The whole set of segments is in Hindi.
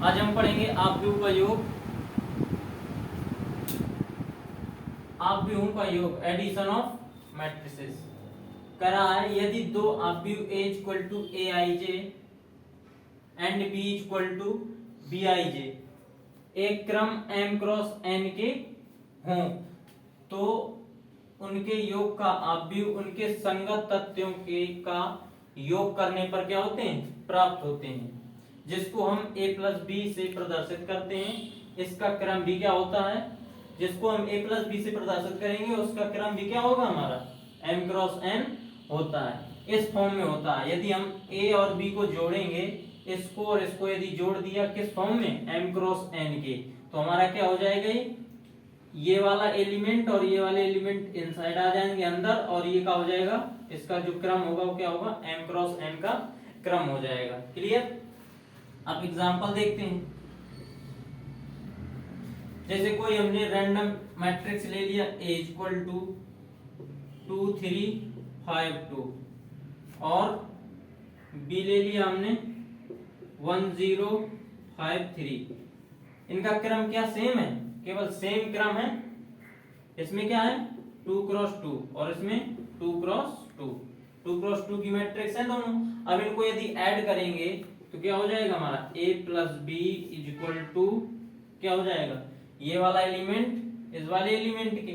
आज हम पढ़ेंगे आव्यूह का योग। आव्यूहों का योग, एडिशन ऑफ मैट्रिसेस। कह रहा है यदि दो आव्यूह A equal to Aij and B equal to Bij एक क्रम m क्रॉस n के हों तो उनके योग का आव्यूह उनके संगत तथ्यों के का योग करने पर क्या होते हैं, प्राप्त होते हैं, जिसको हम a प्लस बी से प्रदर्शित करते हैं। इसका क्रम भी क्या होता है, जिसको हम a प्लस बी से प्रदर्शित करेंगे उसका क्रम भी क्या होगा, हमारा m क्रॉस n होता है। इस फॉर्म में होता है। यदि हम a और b को जोड़ेंगे, इसको और इसको यदि जोड़ दिया किस फॉर्म में, m क्रॉस n के, तो हमारा क्या हो जाएगा, ये वाला एलिमेंट और ये वाले एलिमेंट इनसाइड आ जाएंगे अंदर, और ये क्या हो जाएगा, इसका जो क्रम होगा वो क्या होगा, m क्रॉस n का क्रम हो जाएगा। क्लियर। अब एग्जांपल देखते हैं। जैसे कोई हमने रैंडम मैट्रिक्स ले लिया A इक्वल टू 2 3 5 2 और B ले लिया हमने 1 0 5 3। इनका क्रम क्या सेम है, केवल सेम क्रम है। इसमें क्या है 2 क्रॉस 2 और इसमें 2 क्रॉस 2, 2 क्रॉस 2 की मैट्रिक्स है दोनों। अब इनको यदि ऐड करेंगे तो क्या हो जाएगा, हमारा a plus B is equal to क्या हो जाएगा, ये वाला एलिमेंट इस वाले एलिमेंट के,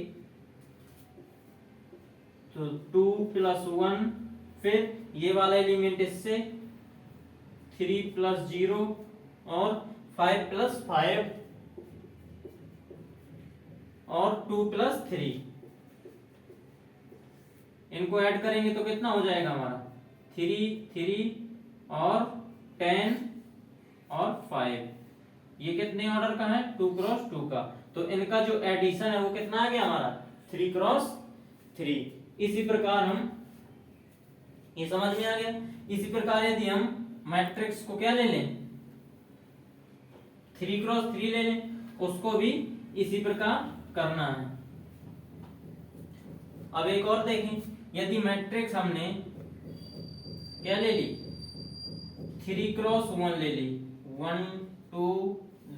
तो 2 प्लस 1, फिर ये वाला एलिमेंट इससे 3 प्लस 0 और 5 प्लस 5 और 2 प्लस 3। इनको ऐड करेंगे तो कितना हो जाएगा, हमारा 3 3 और 10 और 5। ये कितने ऑर्डर का है, 2 क्रॉस 2 का। तो इनका जो एडिशन है वो कितना आ गया, हमारा 3 क्रॉस 3। इसी प्रकार हम, ये समझ में आ गया। इसी प्रकार यदि हम मैट्रिक्स को क्या ले लें, 3 क्रॉस 3 ले लें, उसको भी इसी प्रकार करना है। अब एक और देखें, यदि मैट्रिक्स हमने क्या ले ली, 3 क्रॉस 1 ले ली, 1 2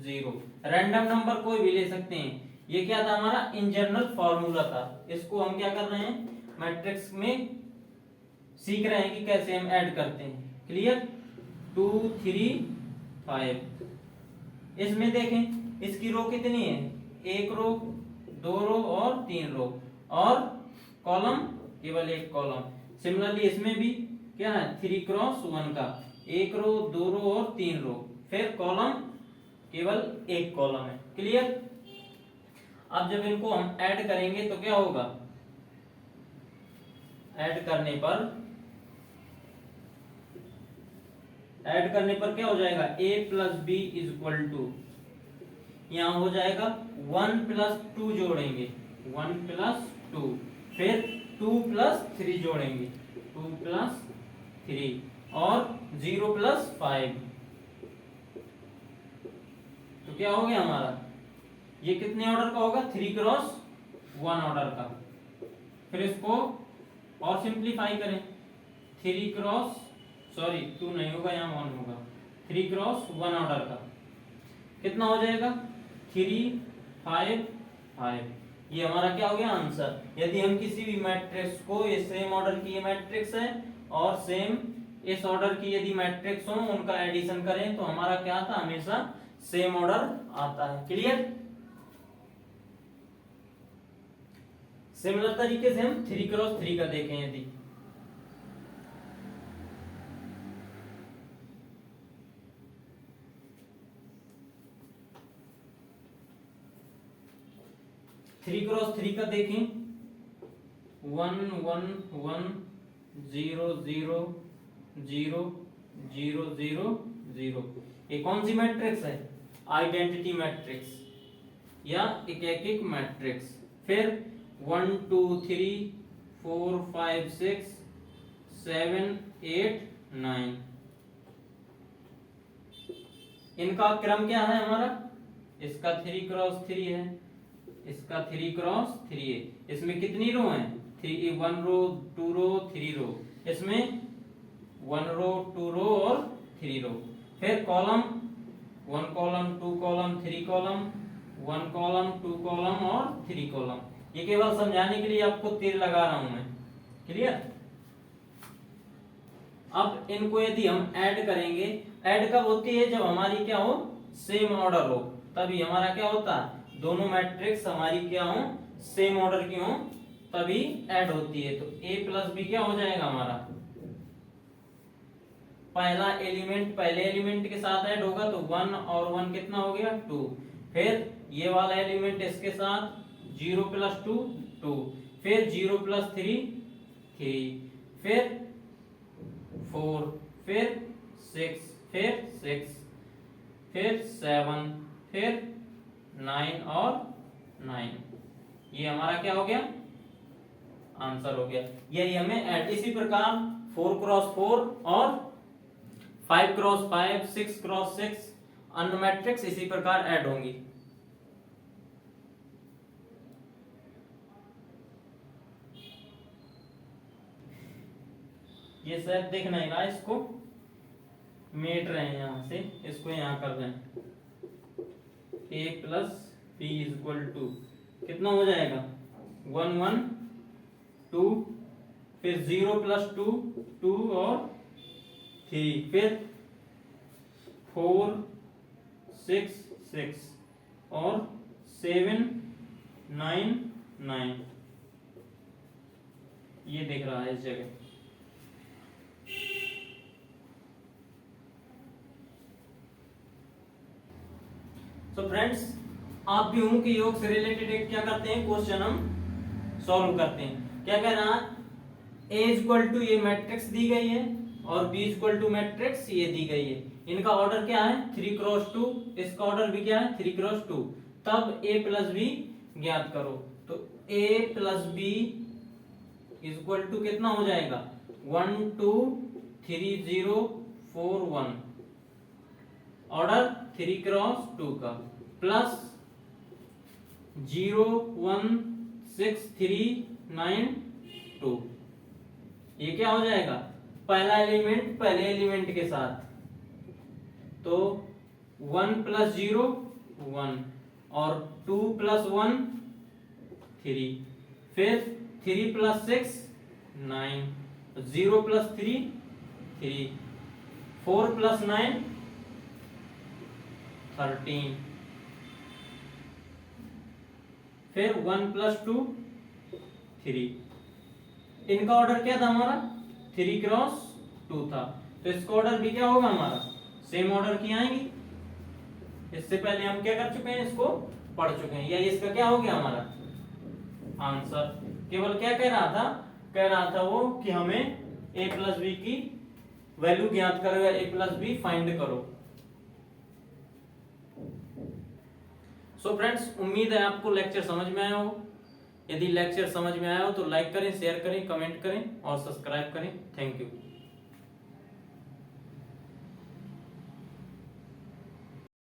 0, रैंडम नंबर कोई भी ले सकते हैं। ये क्या था, हमारा इन जनरल फॉर्मूला था। इसको हम क्या कर रहे हैं, मैट्रिक्स में सीख रहे हैं कि कैसे हम ऐड करते हैं। क्लियर। 2 3 5। इसमें देखें इसकी रो कितनी है, 1 रो 2 रो और 3 रो, और कॉलम केवल 1 कॉलम। सिमिलरली इसमें भी क्या है, 3 क्रॉस 1 का 1 रो 2 रो और 3 रो, फिर कॉलम केवल 1 कॉलम है। क्लियर। अब जब इनको हम ऐड करेंगे तो क्या होगा, ऐड करने पर क्या हो जाएगा, a plus B is equal to, यहां हो जाएगा 1 प्लस 2 जोड़ेंगे, 1 प्लस 2, फिर 2 प्लस 3 जोड़ेंगे, 2 प्लस 3 और 0 प्लस 5। तो क्या हो गया हमारा, ये कितने ऑर्डर का होगा, 3 क्रॉस 1 ऑर्डर का। फिर इसको और सिंप्लीफाई करें, 3 क्रॉस, सॉरी 2 नहीं होगा, यहाँ 1 होगा, 3 क्रॉस 1 ऑर्डर का कितना हो जाएगा, 3 5 5। ये हमारा क्या हो गया आंसर। यदि हम किसी भी मैट्रिक्स को, ये सेम ऑर्डर की ये मैट्रिक्स है और सेम इस ऑर्डर की यदि मैट्रिक्स हो, उनका एडिशन करें तो हमारा क्या आता, हमेशा सेम ऑर्डर आता है। क्लियर। सिमिलर तरीके से हम 3 क्रॉस 3 का देखें। यदि 3 क्रॉस 3 का देखें, 1 1 1 0 0 0 0 0 0। ये कौन सी मैट्रिक्स है, आइडेंटिटी मैट्रिक्स या एकैकिक मैट्रिक्स। फिर 1 2 3 4 5 6 7 8 9। इनका क्रम क्या है हमारा, इसका 3 क्रॉस 3 है, इसका 3 क्रॉस 3 है। इसमें कितनी रो हैं, 1 रो 2 रो 3 रो, इसमें 1 रो 2 रो और 3 रो। फिर column 1 column 2 column 3 column 1 column 2 column और 3 कॉलम। ये केवल समझाने के लिए आपको तीर लगा रहा हूं मैं। क्लियर? अब इनको यदि हम ऐड करेंगे, ऐड कब होती है? जब हमारी क्या हो, सेम ऑर्डर हो, तभी हमारा क्या होता है, दोनों मैट्रिक्स हमारी क्या हो, सेम ऑर्डर की हो, तभी ऐड होती है। तो a प्लस बी क्या हो जाएगा हमारा, पहला एलिमेंट पहले एलिमेंट के साथ ऐड होगा तो 1 और 1 कितना हो गया 2, फिर ये वाला एलिमेंट इसके साथ 0 प्लस 2 2, फिर 0 प्लस 3 3, फिर 4, फिर 6, फिर 6, फिर 7, फिर 9 और 9। ये हमारा क्या हो गया, आंसर हो गया। यही हमें ऐड, इसी प्रकार 4 क्रॉस 4 और 5 क्रॉस 5 6 क्रॉस 6 अन्य मैट्रिक्स इसी प्रकार ऐड होंगी। ये शायद देख नहीं रहा, इसको मेट रहे हैं यहां से, इसको यहां कर रहे हैं। a plus B is equal to कितना हो जाएगा 1 1 2, फिर 0 प्लस 2 2 और 3, फिर 4 6 6 और 7 9 9। ये दिख रहा है इस जगह। तो फ्रेंड्स, आप भी हूं कि योग से रिलेटेड एक क्या करते हैं, क्वेश्चन हम सॉल्व करते हैं। क्या कह रहा है, a इक्वल टू ये मैट्रिक्स दी गई है और b इक्वल टू मैट्रिक्स ये दी गई है। इनका ऑर्डर क्या है 3 क्रॉस 2, इसका ऑर्डर भी क्या है 3 क्रॉस 2। तब a प्लस बी ज्ञात करो। तो a plus B equal to कितना हो जाएगा 1 2 3 0 4 1, ऑर्डर 3 क्रॉस 2 का, प्लस 0 1 6 3 9 2। ये क्या हो जाएगा, पहला एलिमेंट पहले एलिमेंट के साथ, तो 1 प्लस 0 1 और 2 प्लस 1 3, फिर 3 प्लस 6 9, 0 प्लस 3 3, 4 प्लस 9 13, फिर 1 प्लस 2 3। इनका ऑर्डर क्या था हमारा 3 क्रॉस 2 था, तो इसका ऑर्डर भी क्या होगा हमारा सेम ऑर्डर की आएंगी। इससे पहले हम क्या कर चुके हैं, इसको पढ़ चुके हैं। या इसका क्या हो गया हमारा आंसर। केवल क्या कह रहा था वो कि हमें a प्लस बी की वैल्यू ज्ञात करो या a प्लस बी फाइंड करो। सो फ्रेंड्स, उम्मीद है आपको लेक्चर समझ में आया हो। यदि लेक्चर समझ में आया हो तो लाइक करें, शेयर करें, कमेंट करें और सब्सक्राइब करें। Thank you.